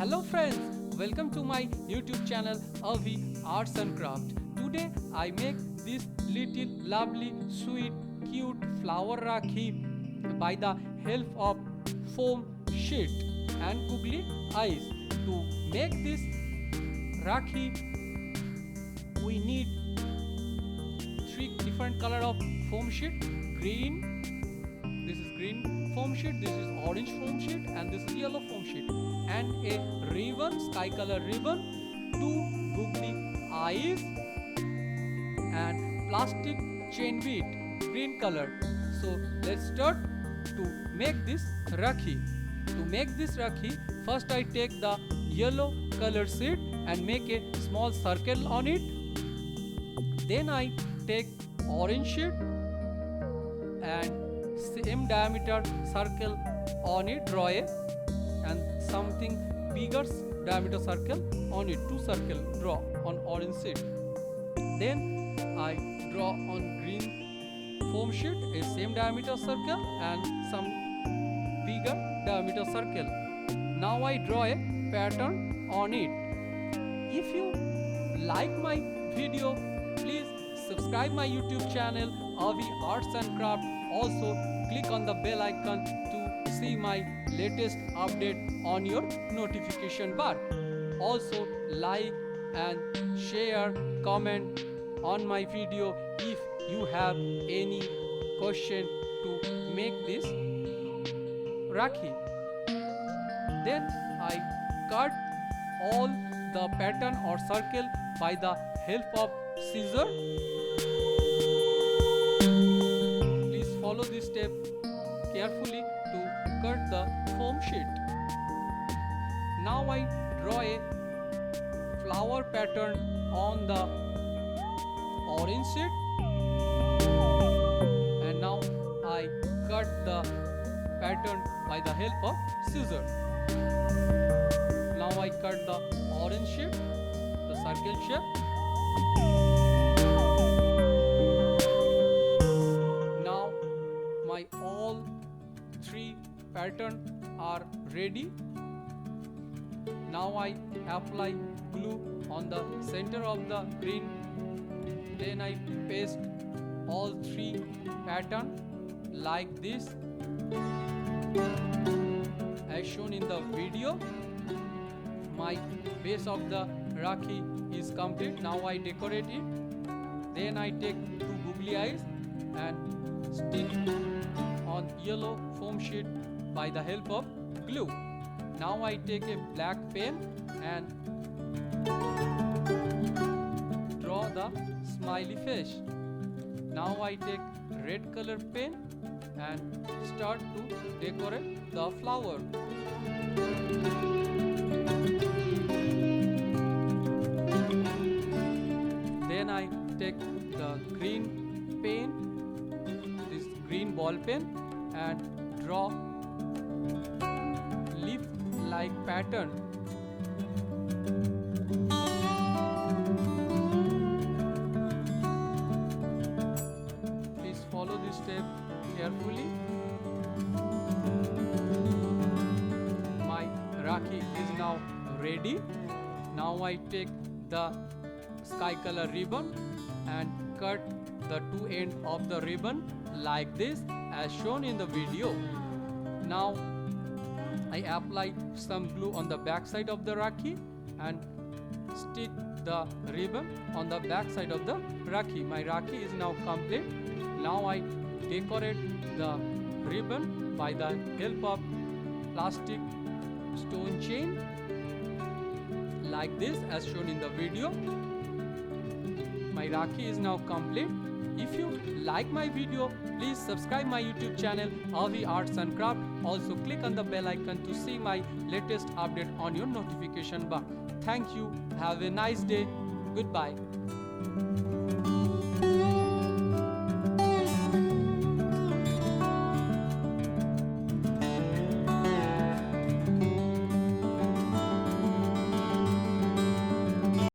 Hello friends, welcome to my YouTube channel AviArts&Craft. Today I make this little lovely, sweet, cute flower Rakhi by the help of foam sheet and googly eyes. To make this Rakhi, we need three different color of foam sheet. Green, this is green foam sheet, this is orange foam sheet, and this is yellow foam sheet, and a ribbon, sky color ribbon, two googly eyes, and plastic chain bead, green color. So let's start to make this Rakhi. To make this Rakhi, first I take the yellow color sheet and make a small circle on it. Then I take orange sheet and same diameter circle on it, draw it, and something bigger diameter circle on it, two circle draw on orange sheet. Then I draw on green foam sheet a same diameter circle and some bigger diameter circle. Now I draw a pattern on it. If you like my video, please subscribe my YouTube channel AviArts&Craft. Also click on the bell icon to see my latest update on your notification bar. Also like and share, comment on my video if you have any question to make this Rakhi. Then I cut all the pattern or circle by the help of scissor. Please follow this step carefully to cut the foam sheet. Now I draw a flower pattern on the orange sheet, and now I cut the pattern by the help of scissor. Now I cut the orange sheet, the circle shape. Now my all three patterns are ready. Now I apply glue on the center of the green. Then I paste all three patterns like this as shown in the video. My base of the Rakhi is complete. Now I decorate it. Then I take two googly eyes and stick on yellow foam sheet by the help of glue. Now I take a black pen and draw the smiley face. Now I take red color pen and start to decorate the flower. Then I take the green pen, this green ball pen, and draw leaf-like pattern. Please follow this step carefully. My Rakhi is now ready. Now I take the sky color ribbon and cut the two ends of the ribbon like this as shown in the video. Now I apply some glue on the back side of the Rakhi and stick the ribbon on the back side of the Rakhi. My Rakhi is now complete. Now I decorate the ribbon by the help of plastic stone chain like this as shown in the video. My Rakhi is now complete. If you like my video, please subscribe my YouTube channel AviArts&Craft. Also click on the bell icon to see my latest update on your notification bar. Thank you. Have a nice day. Goodbye.